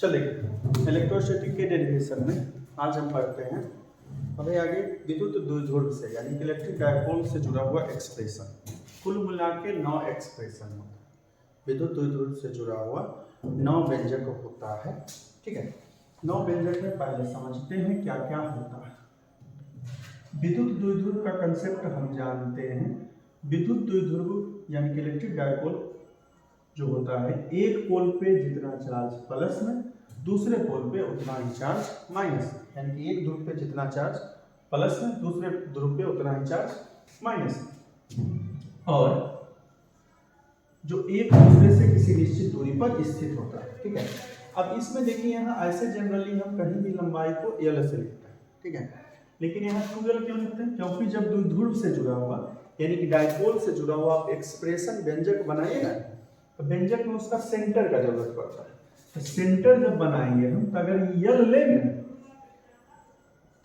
चलिए इलेक्ट्रोस्टैटिक के डेरिवेशन में आज हम पढ़ते हैं अभी आगे विद्युत द्विध्रुव से यानी कि इलेक्ट्रिक डायपोल से जुड़ा हुआ एक्सप्रेशन। कुल मिला के 9 एक्सप्रेशन होता है। विद्युत द्विध्रुव से जुड़ा हुआ 9 व्यंजक होता है। ठीक है, 9 व्यंजक में पहले समझते हैं क्या क्या होता है। विद्युत द्विध्रुव का कंसेप्ट हम जानते हैं। विद्युत द्विध्रुव यानी कि इलेक्ट्रिक डायपोल जो होता है, एक पोल पे जितना चार्ज प्लस में, दूसरे पोल पे उतना ही चार्ज माइनस, यानी कि एक ध्रुव पे जितना चार्ज प्लस में, दूसरे ध्रुव पे उतना ही चार्ज माइनस, और जो एक दूसरे से किसी निश्चित दूरी पर स्थित होता है। ठीक है, अब इसमें देखिए यहाँ ऐसे जनरली हम कहीं भी लंबाई को एल से लिखते हैं। ठीक है, लेकिन यहाँ 2l क्यों लिखते हैं? क्योंकि जब द्विध्रुव से जुड़ा हुआ यानी कि डायपोल से जुड़ा हुआ आप एक्सप्रेशन व्यंजक बनाइएगा तो व्यंजक में उसका सेंटर का जरूरत पड़ता है। तो सेंटर जब बनाएंगे हम तो अगर यल लेंगे,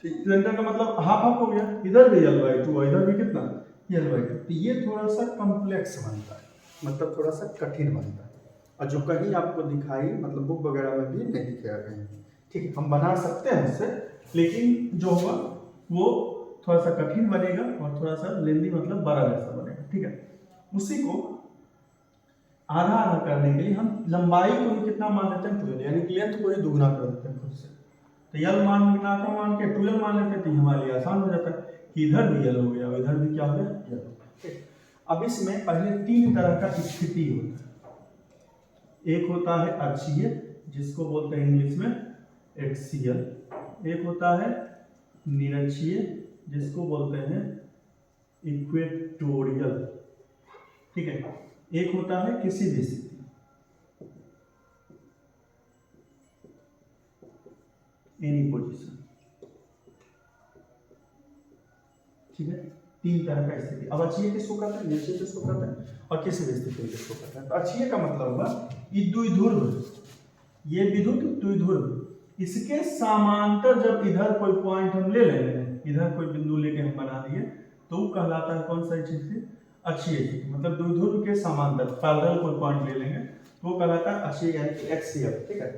सेंटर का मतलब हाफ हाफ हो गया, इधर भी l/2 और इधर भी कितना l/2, तो ये थोड़ा सा कॉम्प्लेक्स बनता है, मतलब थोड़ा सा कठिन बनता है, और जो कहीं आपको दिखाई मतलब बुक वगैरह में भी नहीं दिखेगा कहीं। ठीक है, हम बना सकते हैं उससे, लेकिन जो होगा वो थोड़ा सा कठिन बनेगा और थोड़ा सा लेंदी मतलब बड़ा जैसा बनेगा। ठीक है, उसी को आधा आधा करने के लिए हम लंबाई को ही कितना मान लेते हैं 2l, यानी कि लेंथ को ही दुगना कर देते हैं खुद से। तो यल मान के 2l मान लेते हैं, तो हमारे लिए आसान हो जाता है कि इधर भी यल हो गया और इधर भी क्या हो गया यल हो गया। अब इसमें पहले 3 तरह का स्थिति होता है। एक होता है अक्षीय, जिसको बोलते हैं इंग्लिश में एक्सियल। एक होता है निरक्षीय, जिसको बोलते हैं इक्वेटोरियल। ठीक है, एक होता है किसी भी स्थिति, एनी पोजीशन। ठीक है, 3 तरह का स्थिति। अब अक्षीय किसको कहते हैं, निरक्षीय किसको कहते हैं, और किसी भी स्थिति में किसको कहते हैं। तो अक्षीय का मतलब हुआ ये द्विध्रुव, ये विद्युत द्विध्रुव, इसके समांतर जब इधर कोई पॉइंट हम ले लेंगे, इधर कोई बिंदु लेके हम बना दिए, तो वो कहलाता है कौन सा स्थिति, अक्षीय स्थिति। मतलब द्विध्रुव के समांतर पैरेलल कोई पॉइंट ले लेंगे तो वो कहलाता है अक्षीय यानी कि एक्सियल। ठीक है,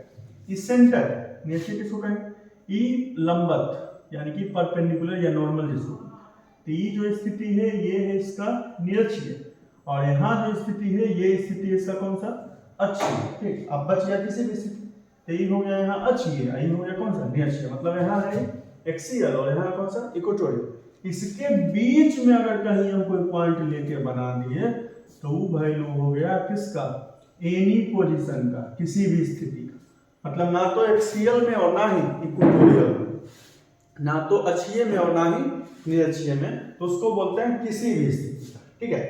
इस सेंटर निरक्षीय किसको कहेंगे, ई लंबवत यानी कि परपेंडिकुलर या नॉर्मल जिसको। तो ये जो स्थिति है ये है इसका निरक्षीय, और यहाँ जो स्थिति है ये स्थिति इसका कौन सा, अक्षीय। ठीक, अब बच गया किसी भी स्थिति, तो ये हो गया यहाँ अक्षीय, ये हो गया कौन सा, निरक्षीय। मतलब यहाँ है एक्सियल और यहाँ कौन सा, इक्वेटोरियल। इसके बीच में अगर कहीं हम कोई पॉइंट लेके बना दिए तो वो वैल्यू हो गया किसका, एनी पोजीशन का, किसी भी स्थिति का। मतलब ना तो एक्सियल में और ना ही इक्वेटोरियल में, ना तो अक्षीय में और ना ही निरक्षीय में, तो उसको बोलते हैं किसी भी स्थिति का। ठीक है,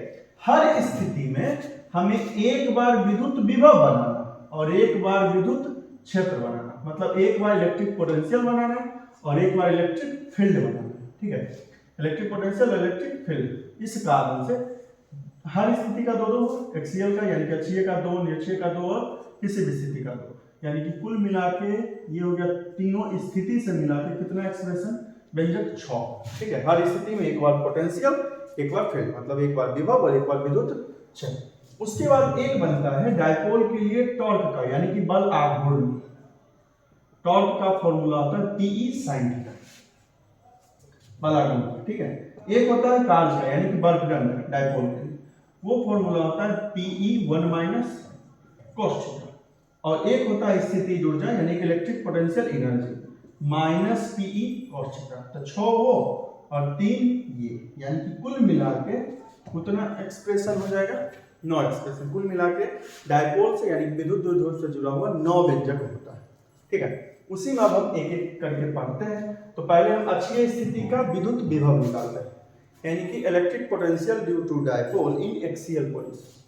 हर स्थिति में हमें एक बार विद्युत विभव बनाना और एक बार विद्युत क्षेत्र बनाना, मतलब एक बार इलेक्ट्रिक पोटेंशियल बनाना और एक बार इलेक्ट्रिक फील्ड बनाना। ठीक है, इलेक्ट्रिक पोटेंशियल, इलेक्ट्रिक फील्ड। इस कारण से हर स्थिति का 2 एक्सियल का यानी कि अक्षीय का 2, निरक्षीय का 2 और किसी भी स्थिति का 2, यानी कि कुल मिला के ये हो गया तीनों स्थिति से मिला के कितना एक्सप्रेशन, व्यंजक 6। ठीक है, हर स्थिति में एक बार पोटेंशियल, एक बार फील्ड, मतलब एक बार विभव और एक बार विद्युत क्षेत्र। उसके बाद एक बनता है डायपोल के लिए टॉर्क का, यानी कि बल आघूर्ण। टॉर्क का फॉर्मूला होता है Pe sin थीटा, बल आघूर्ण। ठीक है, एक होता है कार्य का यानी कि वर्क डन डायपोल के लिए, वो फॉर्मूला होता है Pe1 cos थीटा, और एक होता है स्थिति ऊर्जा यानी कि electric potential energy -Pe cos theta. तो 6 वो और 3 ये, यानी कि कुल मिला के उतना एक्सप्रेशन हो जाएगा 9 एक्सप्रेशन। कुल मिला के डायपोल से यानी विद्युत द्विध्रुव से जुड़ा हुआ 9 व्यंजक होता है। ठीक है, उसी में अब हम एक एक करके पढ़ते हैं। तो पहले हम अक्षीय स्थिति का विद्युत विभव निकालते हैं, यानी कि electric potential due to dipole in axial position.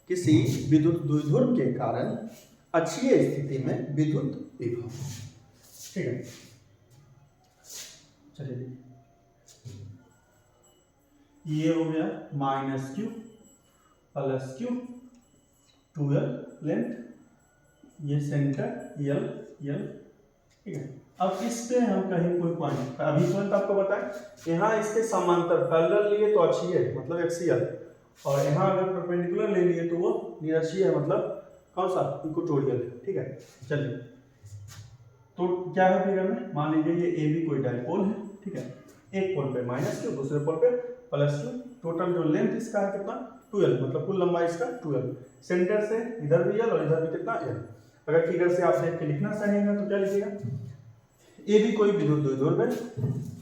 किसी विद्युत द्विध्रुव के कारण अक्षीय स्थिति में विद्युत विभव। ठीक है, चलिए ये हो गया -q + q, 2l लेंथ, ये सेंटर यल यल। ठीक है, अब इस पे हम कहीं कोई पॉइंट, अभी तुरंत आपको बताएं यहाँ इसके समांतर पैरेलल लिए तो अक्षीय मतलब एक्सियल, और यहाँ अगर परपेंडिकुलर ले लिए तो वो निरक्षीय है, मतलब कौन सा, इक्वेटोरियल। ठीक है, चलिए तो क्या है फिगर में, मान लीजिए ये ए बी कोई डायपोल है, ठीक है, एक पोल पे -q, दूसरे पोल पे +q, टोटल जो लेंथ इसका है कितना 12, मतलब कुल लंबाई इसका 12, सेंटर से इधर भी l और इधर भी कितना l। अगर फिगर से आप देख के लिखना चाहेंगे तो क्या लिखिएगा, ए बी कोई विद्युत द्विध्रुव है,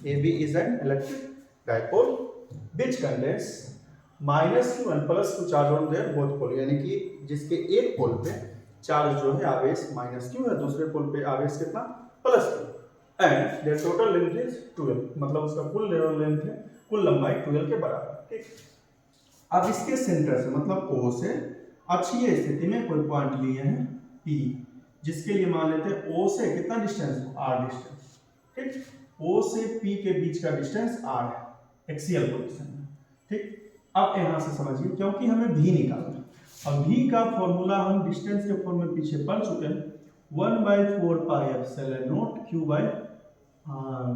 A B is an electric dipole which contains -q and +q charge on their both pole, यानी कि जिसके एक पोल पे चार्ज जो है आवेश -q है, दूसरे पोल पे आवेश कितना +q, and their total length is 12, मतलब उसका कुल लेंथ है, कुल लंबाई 12 के बराबर, ठीक। अब इसके सेंटर से मतलब O से अक्षीय स्थिति में कोई पॉइंट लिए हैं P, जिसके लिए मान लेते हैं O से कितना डिस्टेंस, r डिस्टेंस, ठीक। O से P के बीच का डिस्टेंस r है एक्सियल पोजीशन में, ठीक। अब यहां से समझिए, क्योंकि हमें v निकालना है, अब v का फॉर्मूला हम डिस्टेंस के फॉर्म में पीछे पढ़ चुके हैं, 1/4 pi epsilon naught q by r,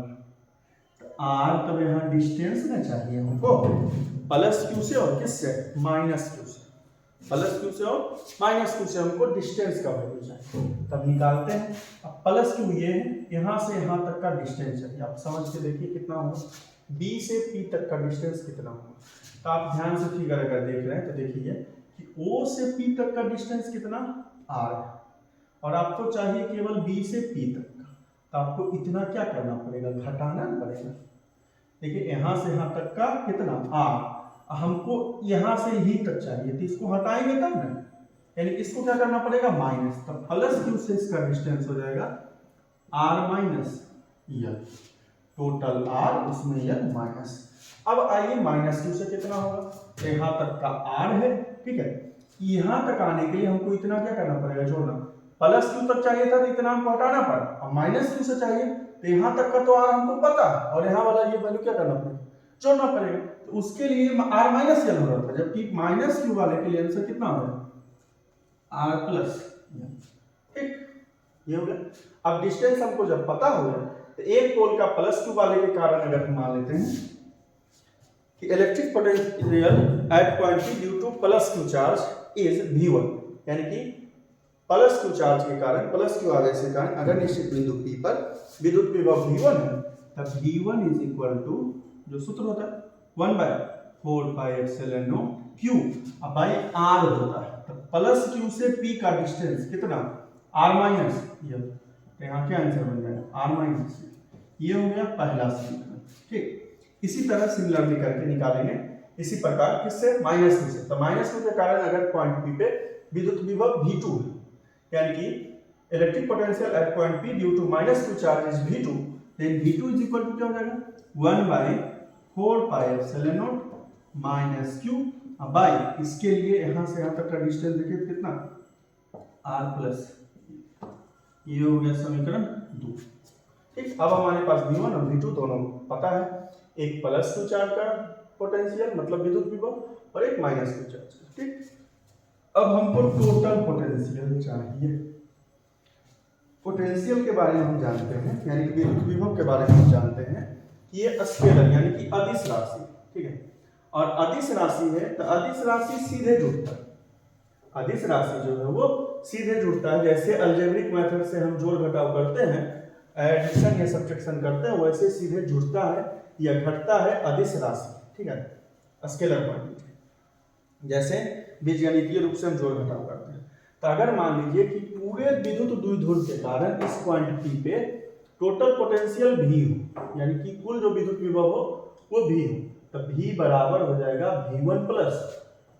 r तब यहाँ डिस्टेंस ना चाहिए हमको +q से और किससे -q से, +q से और -q से हमको डिस्टेंस का वैल्यू चाहिए, तब निकालते हैं। अब +q ये है, यहाँ से यहाँ तक का डिस्टेंस चाहिए, आप समझ के देखिए कितना होगा, b से p तक का डिस्टेंस कितना होगा, तो आप ध्यान से फिगर अगर देख रहे हैं तो देखिए कि o से p तक का डिस्टेंस कितना r है, और आपको चाहिए केवल b से p तक का, तो आपको इतना क्या करना पड़ेगा, घटाना पड़ेगा। देखिए यहाँ से यहाँ तक का कितना r, हमको यहाँ से ही तक चाहिए, तो इसको हटाएंगे तब ना, यानी इसको क्या करना पड़ेगा माइनस, तब +q से इसका डिस्टेंस हो जाएगा r - l, टोटल r उसमें l माइनस। अब आइए -q से कितना होगा, यहाँ तक का r है, ठीक है, यहाँ तक आने के लिए हमको इतना क्या करना पड़ेगा, जोड़ना, +q तक चाहिए था तो इतना हमको हटाना पड़ा, अब -q से चाहिए तो यहाँ तक का तो r हमको पता है, और यहाँ वाला ये वैल्यू क्या करना पड़ेगा, जोड़ना पड़ेगा, तो उसके लिए r - l हो रहा था, जबकि -q वाले के लिए आंसर कितना हो गया r + l, ठीक, ये हो गया। अब डिस्टेंस हमको जब पता हो गया तो एक पोल का +q वाले के कारण अगर हम मान लेते हैं कि electric potential at point P due to +q charge is v1, यानी कि +q चार्ज के कारण, +q आवेश के कारण अगर निश्चित बिंदु P पर विद्युत विभव v1 है, तब v1 इज इक्वल टू, जो सूत्र होता है 1/4 pi epsilon naught q by r होता है, तब +q से p का डिस्टेंस कितना r माइनस l, तो यहाँ क्या आंसर बन जाएगा r माइनस l, ये हो गया पहला समीकरण, ठीक। इसी तरह सिमिलरली करके निकालेंगे, इसी प्रकार किससे -q से, तो -q के कारण अगर पॉइंट P पे विद्युत विभव v2 है, यानी कि electric potential at point P due to -q charge is v2, then v2 is equal to क्या हो जाएगा 1/4 pi epsilon naught -q by, इसके लिए यहाँ से यहाँ तक का डिस्टेंस देखिए कितना r +, ये हो गया समीकरण 2, ठीक। अब हमारे पास v1 और v2 दोनों पता है, एक +q चार्ज का पोटेंशियल मतलब विद्युत विभव और एक -q चार्ज का, ठीक। अब हमको टोटल पोटेंशियल चाहिए, पोटेंशियल के बारे में हम जानते हैं, यानी कि विद्युत विभव के बारे में हम जानते हैं कि ये स्केलर यानी कि अदिश राशि, ठीक है, और अदिश राशि है तो अदिश राशि सीधे जुड़ता है, अदिश राशि जो है वो सीधे जुड़ता है, जैसे अलजेब्रिक मेथड से हम जोड़ घटाव करते हैं, एडिशन या सब्ट्रैक्शन करते हैं, वैसे सीधे जुड़ता है या घटता है अदिश राशि, ठीक है, स्केलर क्वांटिटी, जैसे बीजगणितीय रूप से हम जोड़ घटाव करते हैं। तो अगर मान लीजिए कि पूरे विद्युत द्विध्रुव के कारण इस पॉइंट P पे टोटल पोटेंशियल V हो, यानी कि कुल जो विद्युत विभव हो वो V हो, तब V बराबर हो जाएगा V1 +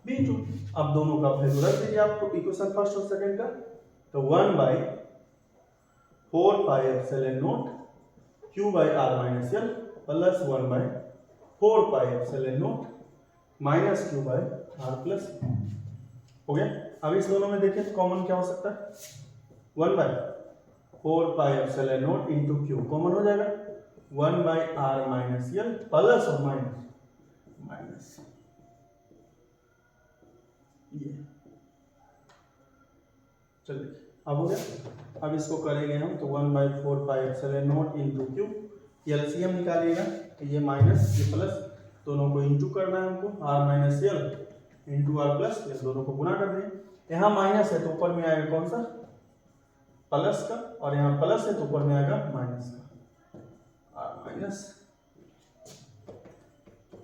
V2। अब दोनों का वैल्यू रख दीजिए आपको इक्वेशन फर्स्ट और सेकंड का, तो 1/4 pi epsilon naught q by r minus l plus 1/4 pi epsilon not minus q by r plus, हो गया। अब इस दोनों में देखें कॉमन क्या हो सकता है, 1/4 pi epsilon not into q common हो जाएगा, 1/r माइनस l प्लस और माइनस ये, चलिए अब हो गया। अब इसको करेंगे हम तो 1/4 pi epsilon not into q, LCM निकालिएगा तो ये माइनस ये प्लस, दोनों को इंटू करना है हमको, r minus L into R plus, ये दोनों को गुना कर दें, यहाँ माइनस है तो ऊपर में आएगा कौन सा प्लस का, और यहाँ प्लस है तो ऊपर में आएगा माइनस का, आर माइनस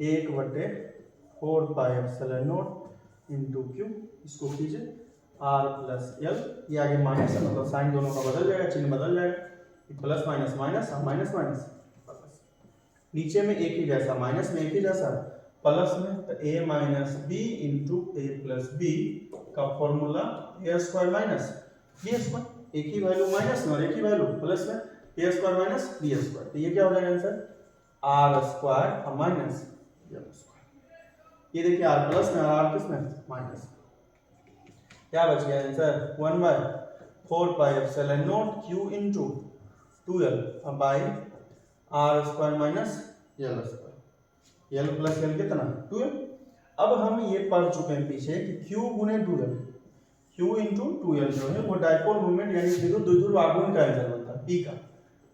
1/4 इंटू क्यू, इसको कीजिए आर प्लस एल, ये आगे माइनस है मतलब साइन दोनों का बदल जाएगा, चिन्ह बदल जाएगा, plus minus minus, minus minus plus, नीचे में एक ही जैसा, माइनस में एक ही जैसा, प्लस में तो a minus B into A plus B का formula A square minus B square, एक ही वैल्यू माइनस में और एक ही वैल्यू प्लस में, A square minus B square, तो ये क्या हो जाएगा answer R square minus L square. ये देखिए आर प्लस में और आर किस में माइनस, क्या बच गया answer 1/4 Q into 2l by R square minus L square, L plus L कितना 2l। अब हम ये पढ़ चुके हैं पीछे कि q गुने 2l, q इंटू 2l जो है वो डायपोल मोमेंट यानी विद्युत द्विध्रुव आघूर्ण का आंसर बनता है p का,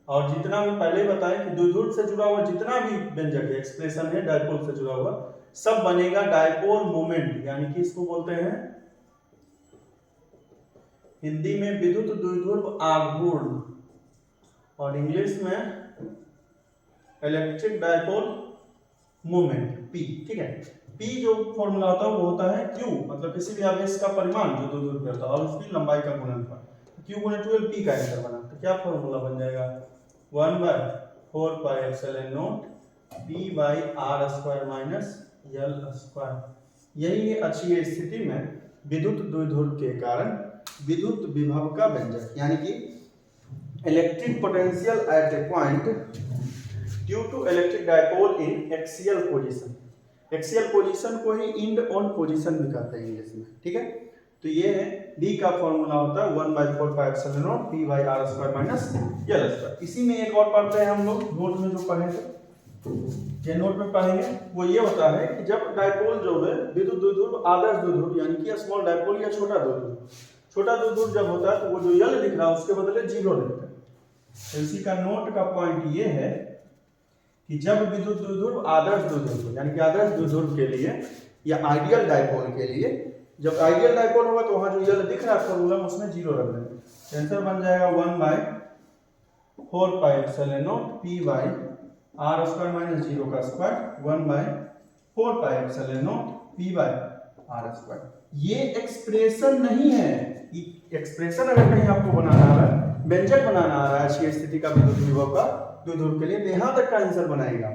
और जितना भी पहले ही बताया कि द्विध्रुव से जुड़ा हुआ जितना भी व्यंजक है एक्सप्रेशन है डायपोल से जुड़ा हुआ सब बनेगा डायपोल मोमेंट, यानी कि इसको बोलते हैं हिंदी में विद्युत द्विध्रुव आघूर्ण और इंग्लिश में इलेक्ट्रिक डायपोल मोमेंट P, ठीक है। P जो फॉर्मूला होता है वो होता है Q, मतलब किसी भी आवेश का परिमाण जो दूर पे होता है और उसकी लंबाई का गुणनफल, Q गुने 2l P का आंसर बना, तो क्या फॉर्मूला बन जाएगा 1/4 P by R square minus L square. यही अच्छी स्थिति में विद्युत द्विध्रुव के कारण विद्युत विभव का व्यंजक यानी कि electric potential at a point due to electric dipole in axial position, axial position को ही इंड ऑन पोजीशन भी कहते हैं इंग्लिश में, ठीक है। तो ये है D का फॉर्मूला होता है 1/4 P by R square minus L square. इसी में एक और पढ़ते हैं हम लोग नोट में जो पढ़े थे, ये नोट में पढ़ेंगे वो ये होता है कि जब डायपोल जो है विद्युत द्विध्रुव आदर्श द्विध्रुव यानी कि स्मॉल डायपोल या छोटा द्विध्रुव, छोटा द्विध्रुव जब होता है तो वो जो यल लिख रहा है उसके बदले 0 लिखते हैं। तो इसी का नोट का पॉइंट ये है कि जब विद्युत द्विध्रुव आदर्श द्विध्रुव यानी कि आदर्श द्विध्रुव के लिए या आइडियल डायपोल के लिए, जब आइडियल डायपोल होगा तो वहां जो यल दिख रहा है फॉर्मूला उसमें 0 रख देंगे, आंसर बन जाएगा 1/4 P by R square minus 0 का square 1/4 P by R square. ये एक्सप्रेशन नहीं है, एक्सप्रेशन अगर कहीं आपको बनाना आ रहा है, व्यंजक बनाना आ रहा है अच्छी स्थिति का विद्युत विभव का द्विध्रुव के लिए, तो यहां तक का आंसर बनाएगा।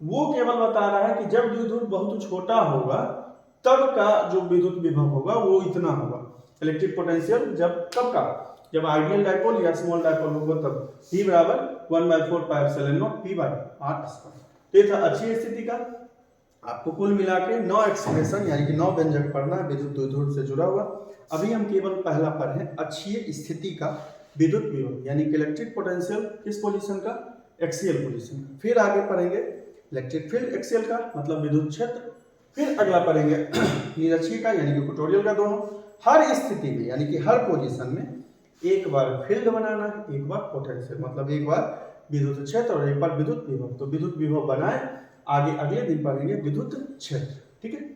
वो केवल बता रहा है कि जब द्विध्रुव बहुत छोटा होगा तब का जो विद्युत विभव होगा वो इतना होगा, इलेक्ट्रिक पोटेंशियल जब कब का, जब आइडियल डायपोल या स्मॉल डायपोल होगा तब P बराबर 1/4 P बाई आर स्क्वायर। तो ये था अच्छी स्थिति का। आपको कुल मिला के 9 एक्सप्रेशन यानी कि 9 व्यंजक पढ़ना है विद्युत द्विध्रुव से जुड़ा हुआ। अभी हम केवल पहला पढ़े अच्छी स्थिति का विद्युत विभव यानी कि इलेक्ट्रिक पोटेंशियल किस पोजीशन का, एक्सियल पोजीशन। फिर आगे पढ़ेंगे इलेक्ट्रिक फील्ड एक्सियल का मतलब विद्युत क्षेत्र, फिर अगला पढ़ेंगे निरक्षीय का यानी कि इक्वेटोरियल का, दोनों हर स्थिति में यानी कि हर पोजीशन में एक बार फील्ड बनाना है, एक बार पोटेंशियल मतलब एक बार विद्युत क्षेत्र और एक बार विद्युत विभव। तो विद्युत विभव बनाए, आगे अगले दिन पढ़ेंगे विद्युत क्षेत्र, ठीक है।